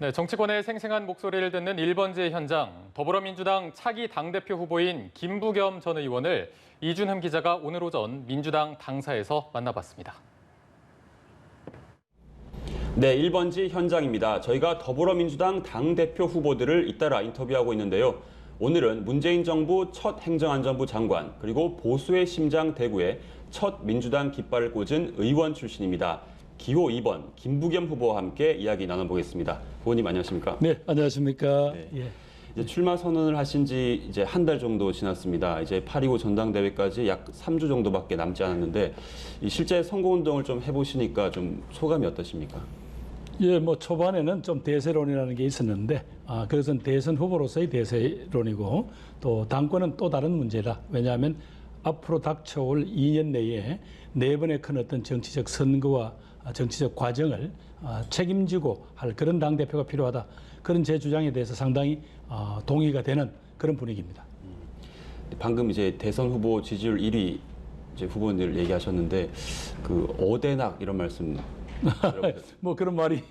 네, 정치권의 생생한 목소리를 듣는 1번지 현장, 더불어민주당 차기 당대표 후보인 김부겸 전 의원을 이준흠 기자가 오늘 오전 민주당 당사에서 만나봤습니다. 네, 1번지 현장입니다. 저희가 더불어민주당 당대표 후보들을 잇따라 인터뷰하고 있는데요. 오늘은 문재인 정부 첫 행정안전부 장관, 그리고 보수의 심장 대구에 첫 민주당 깃발을 꽂은 의원 출신입니다. 기호 2번 김부겸 후보와 함께 이야기 나눠보겠습니다. 후보님 안녕하십니까? 네, 안녕하십니까? 네. 예. 이제 출마 선언을 하신 지 이제 한 달 정도 지났습니다. 이제 8.25 전당대회까지 약 3주 정도밖에 남지 않았는데 실제 선거운동을 좀 해보시니까 좀 소감이 어떠십니까? 예, 뭐 초반에는 좀 대세론이라는 게 있었는데, 그것은 대선 후보로서의 대세론이고 또 당권은 또 다른 문제다. 왜냐하면 앞으로 닥쳐올 2년 내에 4번의 큰 어떤 정치적 선거와 정치적 과정을 책임지고 할 그런 당대표가 필요하다. 그런 제 주장에 대해서 상당히 동의가 되는 그런 분위기입니다. 방금 이제 대선 후보 지지율 1위 이제 후보들 얘기하셨는데 그 어대낙 이런 말씀 뭐 그런 말이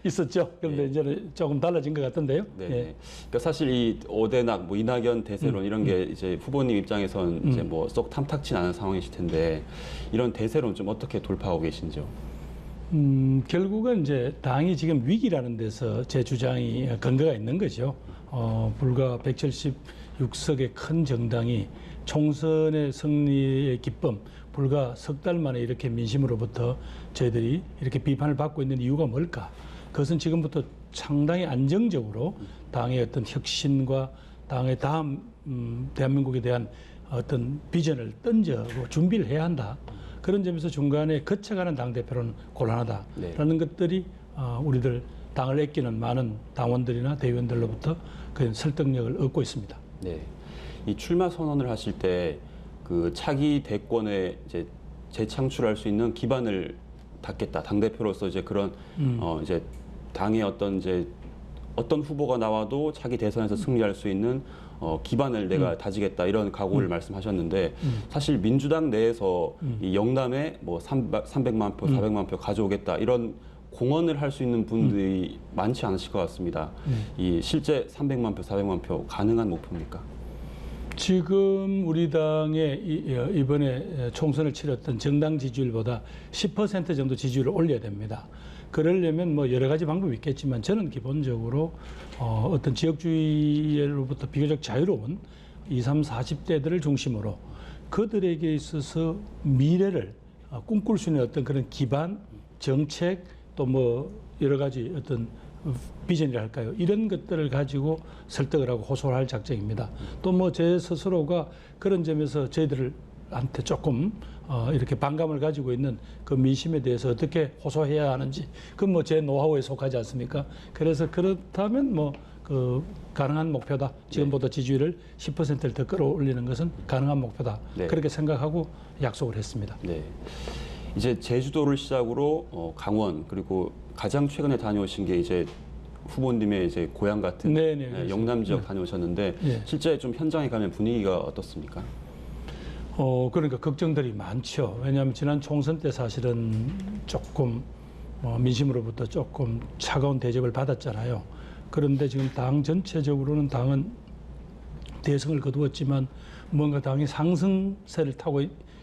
있었죠. 그런데 예. 이제는 조금 달라진 것 같은데요. 네. 예. 그러니까 사실 이 어대낙, 뭐 이낙연 대세론 이런 게 이제 후보님 입장에선 이제 뭐 쏙 탐탁치 않은 상황이실 텐데 이런 대세론 좀 어떻게 돌파하고 계신지요? 결국은 이제 당이 지금 위기라는 데서 제 주장이 근거가 있는 거죠. 불과 176석의 큰 정당이 총선의 승리의 기쁨, 불과 석 달 만에 이렇게 민심으로부터 저희들이 이렇게 비판을 받고 있는 이유가 뭘까? 그것은 지금부터 상당히 안정적으로 당의 어떤 혁신과 당의 다음 대한민국에 대한 어떤 비전을 던져고 준비를 해야 한다. 그런 점에서 중간에 거쳐가는 당대표로는 곤란하다라는 것들이 우리들 당을 아끼는 많은 당원들이나 대의원들로부터 그 설득력을 얻고 있습니다. 네. 이 출마 선언을 하실 때 그 차기 대권에 이제 재창출할 수 있는 기반을 닦겠다. 당대표로서 이제 그런 이제 당의 어떤 후보가 나와도 차기 대선에서 승리할 수 있는 기반을 내가 다지겠다 이런 각오를 말씀하셨는데 사실 민주당 내에서 이 영남에 뭐 300만 표, 400만 표 가져오겠다 이런 공언을 할 수 있는 분들이 많지 않으실 것 같습니다. 이 실제 300만 표, 400만 표 가능한 목표입니까? 지금 우리 당의 이번에 총선을 치렀던 정당 지지율보다 10% 정도 지지율을 올려야 됩니다. 그러려면 뭐 여러 가지 방법이 있겠지만 저는 기본적으로 어떤 지역주의로부터 비교적 자유로운 20, 30, 40대들을 중심으로 그들에게 있어서 미래를 꿈꿀 수 있는 어떤 그런 기반, 정책 또 뭐 여러 가지 어떤 비전이라 할까요? 이런 것들을 가지고 설득을 하고 호소를 할 작정입니다. 또 뭐 제 스스로가 그런 점에서 저희들한테 조금 이렇게 반감을 가지고 있는 그 민심에 대해서 어떻게 호소해야 하는지 그건 뭐 제 노하우에 속하지 않습니까? 그래서 그렇다면 뭐 그 가능한 목표다. 지금보다 지지율을 10%를 더 끌어올리는 것은 가능한 목표다. 네. 그렇게 생각하고 약속을 했습니다. 네. 이제 제주도를 시작으로 강원 그리고 가장 최근에 다녀오신 게 이제 후보님의 이제 고향 같은 네네, 영남 지역 다녀오셨는데 네. 실제 좀 현장에 가면 분위기가 어떻습니까? 그러니까 걱정들이 많죠. 왜냐하면 지난 총선 때 사실은 조금 민심으로부터 조금 차가운 대접을 받았잖아요. 그런데 지금 당 전체적으로는 당은 대승을 거두었지만 뭔가 당이 상승세를 타고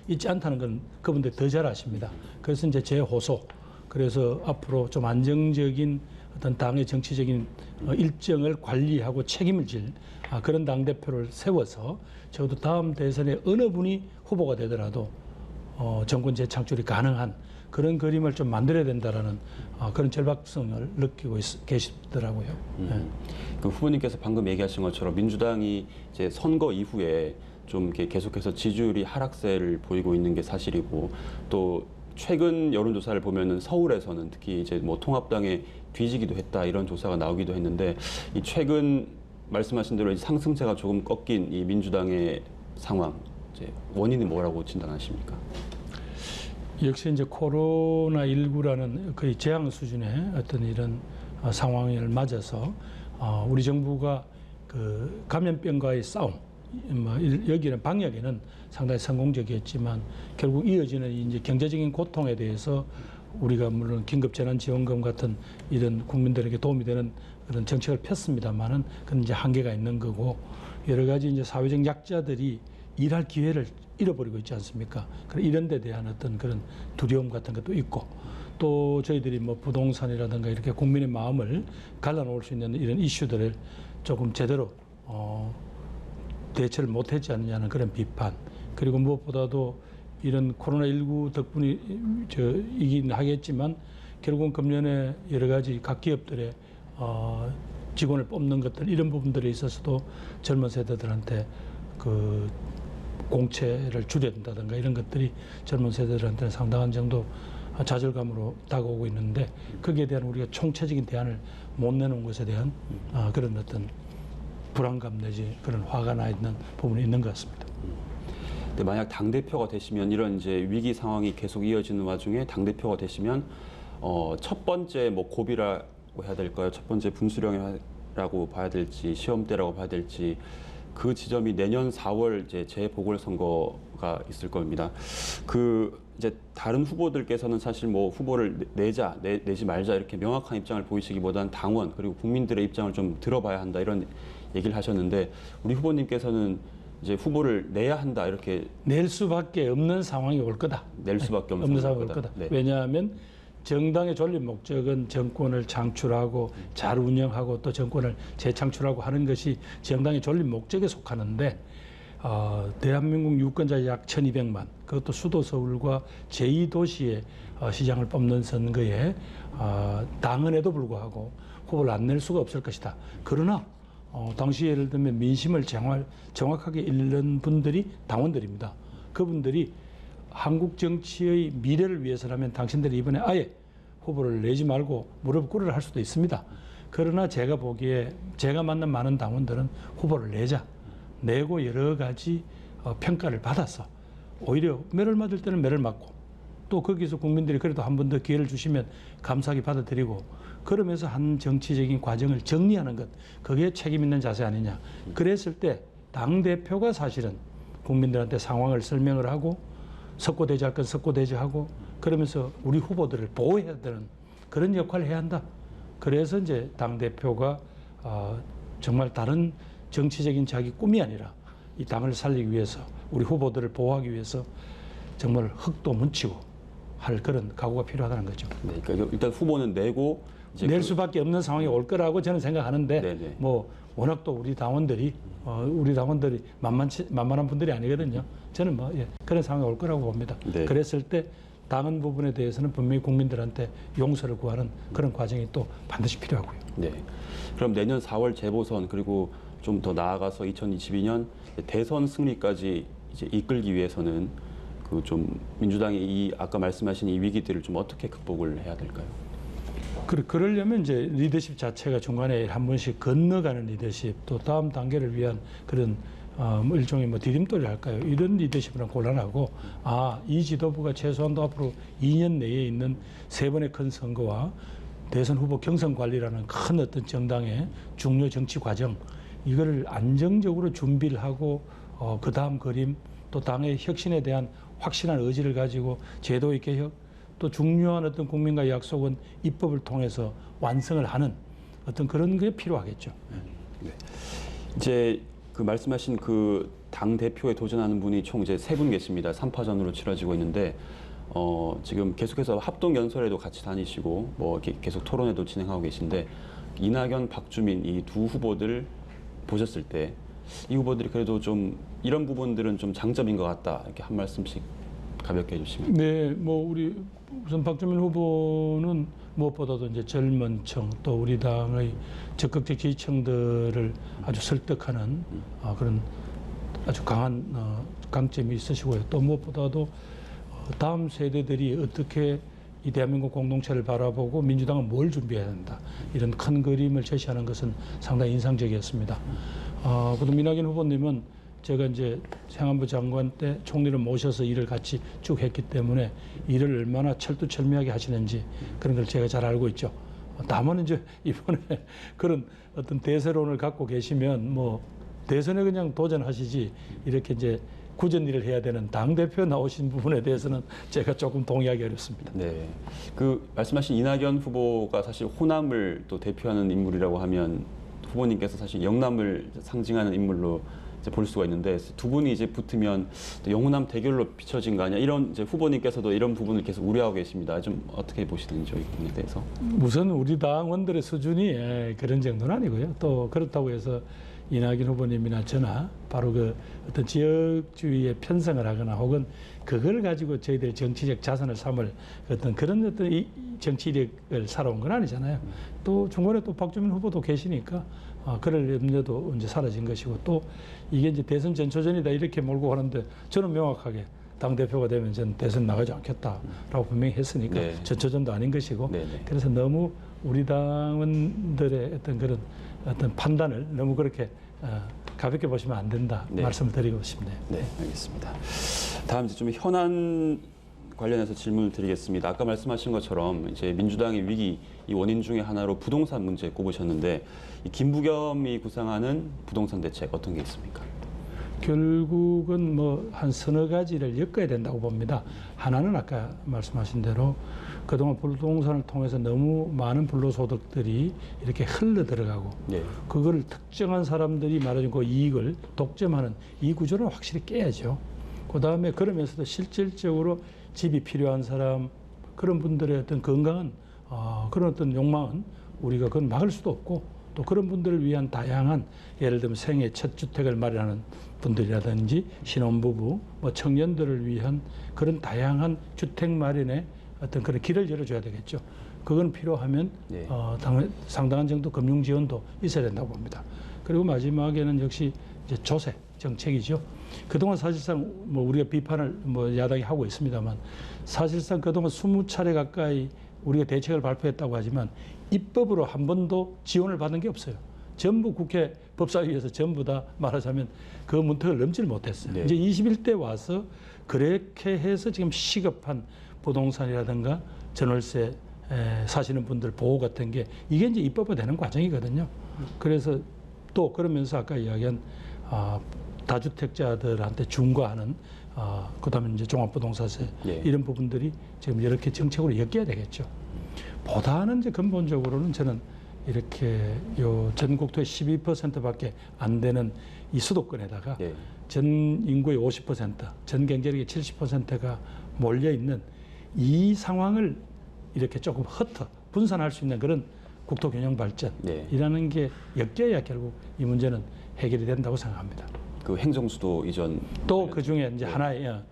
있지 않다는 건 그분들 더 잘 아십니다. 그래서 이제 제 호소, 그래서 앞으로 좀 안정적인 어떤 당의 정치적인 일정을 관리하고 책임을 질 그런 당대표를 세워서 적어도 다음 대선에 어느 분이 후보가 되더라도 정권 재창출이 가능한 그런 그림을 좀 만들어야 된다라는 그런 절박성을 느끼고 계시더라고요. 네. 그 후보님께서 방금 얘기하신 것처럼 민주당이 이제 선거 이후에 좀 이렇게 계속해서 지지율이 하락세를 보이고 있는 게 사실이고 또 최근 여론조사를 보면은 서울에서는 특히 이제 뭐 통합당에 뒤지기도 했다 이런 조사가 나오기도 했는데 이 최근 말씀하신 대로 상승세가 조금 꺾인 이 민주당의 상황 이제 원인이 뭐라고 진단하십니까? 역시 이제 코로나19라는 거의 재앙 수준의 어떤 이런 상황을 맞아서 우리 정부가 그 감염병과의 싸움, 여기는 방역에는 상당히 성공적이었지만 결국 이어지는 이제 경제적인 고통에 대해서 우리가 물론 긴급재난지원금 같은 이런 국민들에게 도움이 되는 그런 정책을 폈습니다만은 그건 이제 한계가 있는 거고 여러 가지 이제 사회적 약자들이 일할 기회를 잃어버리고 있지 않습니까? 이런 데 대한 어떤 그런 두려움 같은 것도 있고 또 저희들이 뭐 부동산이라든가 이렇게 국민의 마음을 갈라놓을 수 있는 이런 이슈들을 조금 제대로 대처를 못했지 않느냐는 그런 비판 그리고 무엇보다도 이런 코로나19 덕분이긴 하겠지만 결국은 금년에 여러 가지 각 기업들의 직원을 뽑는 것들 이런 부분들에 있어서도 젊은 세대들한테 그 공채를 줄여야 된다든가 이런 것들이 젊은 세대들한테는 상당한 정도 좌절감으로 다가오고 있는데 거기에 대한 우리가 총체적인 대안을 못 내놓은 것에 대한 그런 어떤 불안감 내지 그런 화가 나 있는 부분이 있는 것 같습니다. 근데 만약 당대표가 되시면 이런 이제 위기 상황이 계속 이어지는 와중에 당대표가 되시면 첫 번째 뭐 고비라고 해야 될까요? 첫 번째 분수령이라고 봐야 될지 시험대라고 봐야 될지 그 지점이 내년 4월 이제 재보궐선거가 있을 겁니다. 그 이제 다른 후보들께서는 사실 뭐 후보를 내지 말자 이렇게 명확한 입장을 보이시기보다는 당원 그리고 국민들의 입장을 좀 들어봐야 한다 이런 얘기를 하셨는데 우리 후보님께서는 이제 후보를 내야 한다 이렇게 낼 수밖에 없는 상황이 올 거다. 낼 수밖에 없는 상황이 올 거다. 네. 왜냐하면 정당의 존립 목적은 정권을 창출하고 잘 운영하고 또 정권을 재창출하고 하는 것이 정당의 존립 목적에 속하는데 대한민국 유권자 약 1,200만 그것도 수도 서울과 제2도시의 시장을 뽑는 선거에 당헌에도 불구하고 후보를 안 낼 수가 없을 것이다. 그러나 당시 예를 들면 민심을 정확하게 읽는 분들이 당원들입니다. 그분들이 한국 정치의 미래를 위해서라면 당신들이 이번에 아예 후보를 내지 말고 무릎 꿇으라 할 수도 있습니다. 그러나 제가 보기에 제가 만난 많은 당원들은 후보를 내고 여러 가지 평가를 받아서 오히려 매를 맞을 때는 매를 맞고 또 거기서 국민들이 그래도 한 번 더 기회를 주시면 감사하게 받아들이고 그러면서 한 정치적인 과정을 정리하는 것 그게 책임 있는 자세 아니냐. 그랬을 때 당대표가 사실은 국민들한테 상황을 설명을 하고 석고대죄할 건 석고대죄하고 그러면서 우리 후보들을 보호해야 되는 그런 역할을 해야 한다. 그래서 이제 당대표가 정말 다른 정치적인 자기 꿈이 아니라 이 당을 살리기 위해서 우리 후보들을 보호하기 위해서 정말 흙도 묻히고 할 그런 각오가 필요하다는 거죠. 네, 그러니까 일단 후보는 내고 이제 낼 수밖에 없는 상황이 올 거라고 저는 생각하는데 네네. 뭐 워낙 또 우리 당원들이 만만한 분들이 아니거든요. 저는 뭐 그런 상황이 올 거라고 봅니다. 네. 그랬을 때 당헌 부분에 대해서는 분명히 국민들한테 용서를 구하는 그런 과정이 또 반드시 필요하고요. 네. 그럼 내년 4월 재보선 그리고 좀 더 나아가서 2022년 대선 승리까지 이제 이끌기 위해서는 그 좀 민주당이 이 아까 말씀하신 이 위기들을 좀 어떻게 극복을 해야 될까요? 그러려면 이제 리더십 자체가 중간에 한 번씩 건너가는 리더십 또 다음 단계를 위한 그런 일종의 뭐 디딤돌이 할까요? 이런 리더십은 곤란하고 이 지도부가 최소한도 앞으로 2년 내에 있는 3번의 큰 선거와 대선 후보 경선 관리라는 큰 어떤 정당의 중요 정치 과정 이거를 안정적으로 준비를 하고 그 다음 그림 또 당의 혁신에 대한 확실한 의지를 가지고 제도의 개혁 또 중요한 어떤 국민과의 약속은 입법을 통해서 완성을 하는 어떤 그런 게 필요하겠죠. 네. 이제 그 말씀하신 그 당 대표에 도전하는 분이 총 이제 3분 계십니다. 3파전으로 치러지고 있는데 지금 계속해서 합동 연설에도 같이 다니시고 뭐 이렇게 계속 토론회도 진행하고 계신데 이낙연, 박주민 이 두 후보들 보셨을 때 이 후보들이 그래도 좀 이런 부분들은 좀 장점인 것 같다 이렇게 한 말씀씩 가볍게 해주시면. 네, 뭐 우리 우선 박주민 후보는 무엇보다도 이제 젊은 층 또 우리 당의 적극적 지지층들을 아주 설득하는 그런 아주 강한 강점이 있으시고요. 또 무엇보다도 다음 세대들이 어떻게 이 대한민국 공동체를 바라보고 민주당은 뭘 준비해야 된다. 이런 큰 그림을 제시하는 것은 상당히 인상적이었습니다. 그다음 이낙연 후보님은 제가 이제 행안부 장관 때 총리를 모셔서 일을 같이 쭉 했기 때문에 일을 얼마나 철두철미하게 하시는지 그런 걸 제가 잘 알고 있죠. 다만 이제 이번에 그런 어떤 대세론을 갖고 계시면 뭐 대선에 그냥 도전하시지 이렇게 이제 굳은 일을 해야 되는 당대표 나오신 부분에 대해서는 제가 조금 동의하기 어렵습니다. 네. 그 말씀하신 이낙연 후보가 사실 호남을 또 대표하는 인물이라고 하면 후보님께서 사실 영남을 상징하는 인물로 이제 볼 수가 있는데 두 분이 이제 붙으면 또 영호남 대결로 비춰진 거 아니야? 이런 이제 후보님께서도 이런 부분을 계속 우려하고 계십니다. 좀 어떻게 보시는지 이 부분에 대해서. 우선 우리 당원들의 수준이 그런 정도는 아니고요. 또 그렇다고 해서 이낙연 후보님이나 저나 바로 그 어떤 지역주의에 편성을 하거나 혹은 그걸 가지고 저희들 정치적 자산을 삼을 어떤 그런 어떤 이 정치 이력을 살아온 건 아니잖아요. 또 중간에 또 박주민 후보도 계시니까 그럴 염려도 이제 사라진 것이고 또 이게 이제 대선 전초전이다 이렇게 몰고 가는데 저는 명확하게 당대표가 되면 전 대선 나가지 않겠다라고 분명히 했으니까 네. 전초전도 아닌 것이고 네네. 그래서 너무 우리 당원들의 어떤 그런 어떤 판단을 너무 그렇게 가볍게 보시면 안 된다 네. 말씀을 드리고 싶네요. 네, 알겠습니다. 다음 이제 좀 현안 관련해서 질문을 드리겠습니다. 아까 말씀하신 것처럼 이제 민주당의 위기 이 원인 중에 하나로 부동산 문제 꼽으셨는데 이 김부겸이 구상하는 부동산 대책 어떤 게 있습니까? 결국은 뭐 한 서너 가지를 엮어야 된다고 봅니다. 하나는 아까 말씀하신 대로 그동안 부동산을 통해서 너무 많은 불로소득들이 이렇게 흘러 들어가고 네. 그걸 특정한 사람들이 말하는 그 이익을 독점하는 이 구조를 확실히 깨야죠. 그다음에 그러면서도 실질적으로 집이 필요한 사람 그런 분들의 어떤 건강한 그런 어떤 욕망은 우리가 그건 막을 수도 없고 또 그런 분들을 위한 다양한 예를 들면 생애 첫 주택을 마련하는 분들이라든지 신혼부부, 뭐 청년들을 위한 그런 다양한 주택 마련의 어떤 그런 길을 열어줘야 되겠죠. 그건 필요하면 네. 상당한 정도 금융 지원도 있어야 된다고 봅니다. 그리고 마지막에는 역시 이제 조세 정책이죠. 그동안 사실상 뭐 우리가 비판을 뭐 야당이 하고 있습니다만 사실상 그동안 20차례 가까이 우리가 대책을 발표했다고 하지만 입법으로 한 번도 지원을 받은 게 없어요. 전부 국회 법사위에서 전부 다 말하자면 그 문턱을 넘지를 못했어요. 네. 이제 21대 와서 그렇게 해서 지금 시급한 부동산이라든가 전월세 사시는 분들 보호 같은 게 이게 이제 입법화되는 과정이거든요. 그래서 또 그러면서 아까 이야기한 다주택자들한테 중과하는 그다음에 이제 종합부동산세 예. 이런 부분들이 지금 이렇게 정책으로 엮여야 되겠죠. 보다는 이제 근본적으로는 저는 이렇게 요 전국토의 12%밖에 안 되는 이 수도권에다가 예. 전 인구의 50%, 전 경제력의 70%가 몰려 있는 이 상황을 이렇게 조금 분산할 수 있는 그런 국토 균형 발전이라는 게 엮여야 결국 이 문제는 해결이 된다고 생각합니다. 그 행정수도 이전 또 그 중에 이제 하나의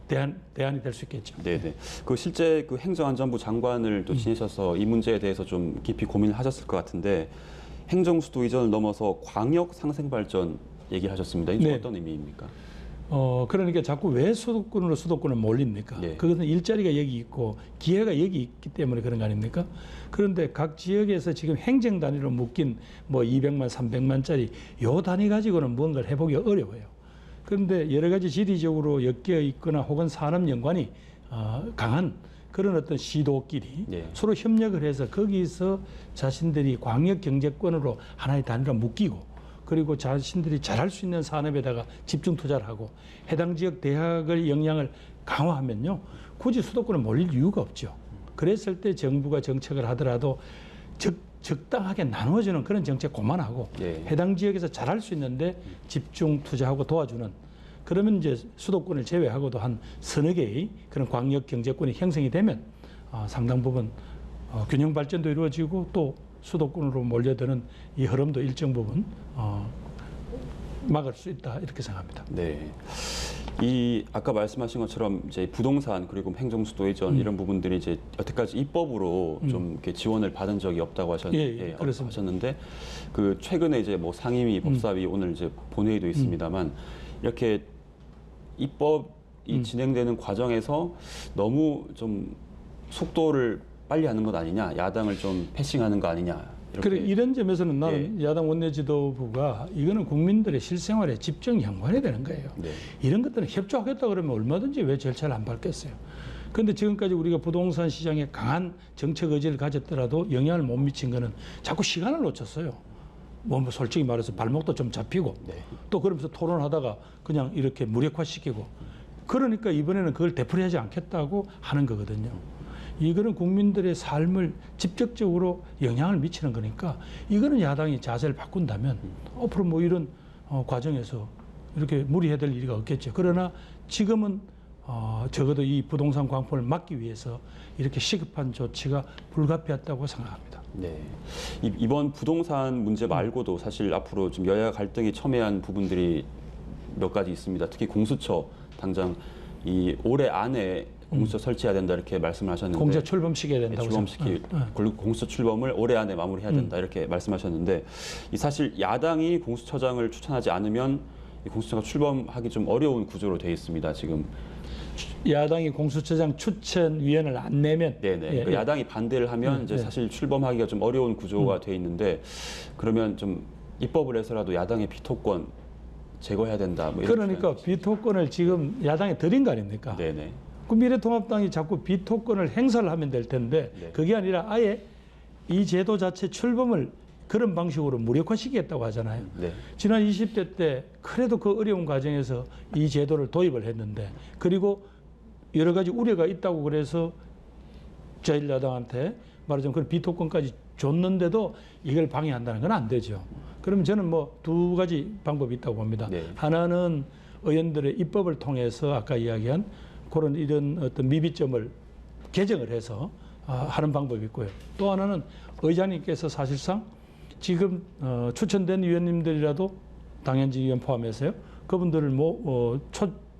대안이 될 수 있겠죠. 네네. 그 실제 그 행정안전부 장관을 또 지내셔서 이 문제에 대해서 좀 깊이 고민을 하셨을 것 같은데 행정수도 이전을 넘어서 광역 상생 발전 얘기하셨습니다. 이게 네. 어떤 의미입니까? 그러니까 자꾸 왜 수도권을 몰립니까? 네. 그것은 일자리가 여기 있고 기회가 여기 있기 때문에 그런 거 아닙니까? 그런데 각 지역에서 지금 행정 단위로 묶인 뭐 200만, 300만짜리 요 단위 가지고는 뭔가를 해보기 어려워요. 그런데 여러 가지 지리적으로 엮여 있거나 혹은 산업 연관이 강한 그런 어떤 시도끼리 네. 서로 협력을 해서 거기서 자신들이 광역 경제권으로 하나의 단위로 묶이고 그리고 자신들이 잘할 수 있는 산업에다가 집중 투자를 하고 해당 지역 대학의 역량을 강화하면요. 굳이 수도권에 몰릴 이유가 없죠. 그랬을 때 정부가 정책을 하더라도 적당하게 나눠주는 그런 정책 그만하고 네. 해당 지역에서 잘할 수 있는데 집중 투자하고 도와주는 그러면 이제 수도권을 제외하고도 한 서너 개의 그런 광역 경제권이 형성이 되면 상당 부분 균형 발전도 이루어지고 또 수도권으로 몰려드는 이 흐름도 일정 부분 막을 수 있다 이렇게 생각합니다. 네. 이 아까 말씀하신 것처럼 이제 부동산 그리고 행정수도 이전 이런 부분들이 이제 여태까지 입법으로 좀 이렇게 지원을 받은 적이 없다고 그렇습니다. 하셨는데 그 최근에 이제 뭐 상임위 법사위 오늘 이제 본회의도 있습니다만 이렇게 입법이 진행되는 과정에서 너무 좀 속도를 빨리 하는 것 아니냐, 야당을 좀 패싱하는 거 아니냐. 그래 이런 점에서는 나는 야당 원내지도부가 이거는 국민들의 실생활에 집중 연관이 되는 거예요. 네. 이런 것들은 협조하겠다 그러면 얼마든지 왜 절차를 안 밟겠어요. 그런데 지금까지 우리가 부동산 시장에 강한 정책 의지를 가졌더라도 영향을 못 미친 거는 자꾸 시간을 놓쳤어요. 뭐 솔직히 말해서 발목도 좀 잡히고 네. 또 그러면서 토론하다가 그냥 이렇게 무력화시키고 그러니까 이번에는 그걸 되풀이하지 않겠다고 하는 거거든요. 이거는 국민들의 삶을 직접적으로 영향을 미치는 거니까 이거는 야당이 자세를 바꾼다면 앞으로 뭐 이런 과정에서 이렇게 무리해야 될 일이 없겠죠. 그러나 지금은 적어도 이 부동산 광풍을 막기 위해서 이렇게 시급한 조치가 불가피했다고 생각합니다. 네. 이번 부동산 문제 말고도 사실 앞으로 좀 여야 갈등이 첨예한 부분들이 몇 가지 있습니다. 특히 공수처 당장 이 올해 안에 공수처 설치해야 된다 이렇게 말씀을 하셨는데 공수처 출범시켜야 된다고 출범시키 공수처 출범을 올해 안에 마무리해야 된다 이렇게 말씀하셨는데 이 사실 야당이 공수처장을 추천하지 않으면 이 공수처가 출범하기 좀 어려운 구조로 되어 있습니다. 지금 야당이 공수처장 추천위원을 안 내면 네네. 그러니까 야당이 반대를 하면 이제 사실 출범하기가 좀 어려운 구조가 돼 있는데 그러면 좀 입법을 해서라도 야당의 비토권 제거해야 된다. 뭐 이런 그러니까 비토권을 지금 야당에 드린 거 아닙니까? 네네. 그 미래통합당이 자꾸 비토권을 행사를 하면 될 텐데 네. 그게 아니라 아예 이 제도 자체 출범을 그런 방식으로 무력화시키겠다고 하잖아요. 네. 지난 20대 때 그래도 그 어려운 과정에서 이 제도를 도입을 했는데 그리고 여러 가지 우려가 있다고 그래서 제1야당한테 말하자면 그런 비토권까지 줬는데도 이걸 방해한다는 건 안 되죠. 그러면 저는 뭐 두 가지 방법이 있다고 봅니다. 네. 하나는 의원들의 입법을 통해서 아까 이야기한 그런 이런 어떤 미비점을 개정을 해서 하는 방법이 있고요. 또 하나는 의장님께서 사실상 지금 추천된 위원님들이라도 당연지 위원 포함해서요. 그분들을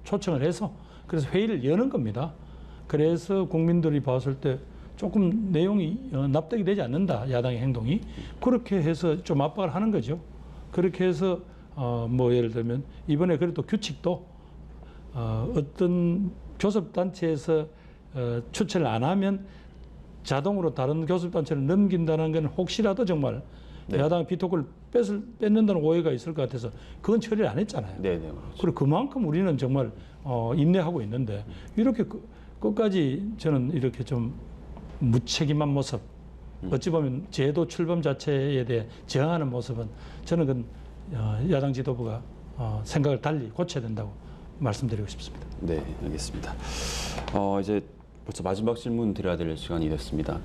초청을 해서 그래서 회의를 여는 겁니다. 그래서 국민들이 봤을 때 조금 내용이 납득이 되지 않는다. 야당의 행동이. 그렇게 해서 좀 압박을 하는 거죠. 그렇게 해서 뭐 예를 들면 이번에 그래도 규칙도 어떤 교섭단체에서 추천을 안 하면 자동으로 다른 교섭단체를 넘긴다는 건 혹시라도 정말 네. 야당의 비토권을 뺏는다는 오해가 있을 것 같아서 그건 처리를 안 했잖아요. 네네. 그리고 그만큼 우리는 정말 인내하고 있는데 이렇게 끝까지 저는 이렇게 좀 무책임한 모습 어찌 보면 제도 출범 자체에 대해 저항하는 모습은 저는 그 야당 지도부가 생각을 달리 고쳐야 된다고 말씀드리고 싶습니다. 네, 알겠습니다. 이제 벌써 마지막 질문 드려야 될 시간이 됐습니다.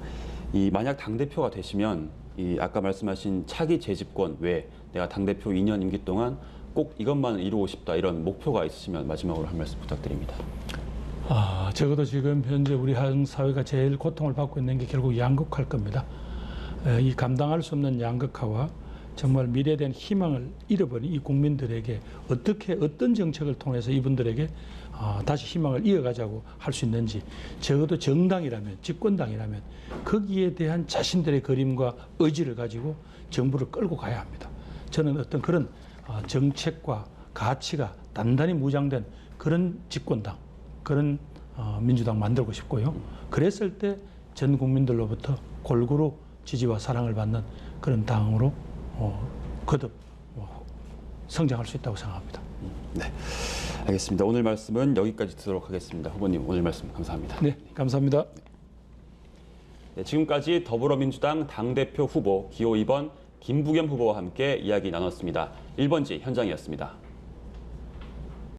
이 만약 당대표가 되시면 이 아까 말씀하신 차기 재집권 외에 내가 당대표 2년 임기 동안 꼭 이것만 이루고 싶다 이런 목표가 있으시면 마지막으로 한 말씀 부탁드립니다. 적어도 지금 현재 우리 한국 사회가 제일 고통을 받고 있는 게 결국 양극화일 겁니다. 이 감당할 수 없는 양극화와 정말 미래에 대한 희망을 잃어버린 이 국민들에게 어떻게 어떤 정책을 통해서 이분들에게 다시 희망을 이어가자고 할 수 있는지 적어도 정당이라면 집권당이라면 거기에 대한 자신들의 그림과 의지를 가지고 정부를 끌고 가야 합니다. 저는 어떤 그런 정책과 가치가 단단히 무장된 그런 집권당 그런 민주당 만들고 싶고요. 그랬을 때 전 국민들로부터 골고루 지지와 사랑을 받는 그런 당으로 거듭 성장할 수 있다고 생각합니다. 네, 알겠습니다. 오늘 말씀은 여기까지 듣도록 하겠습니다. 후보님 오늘 말씀 감사합니다. 네, 감사합니다. 네, 지금까지 더불어민주당 당대표 후보 기호 2번 김부겸 후보와 함께 이야기 나눴습니다. 1번지 현장이었습니다.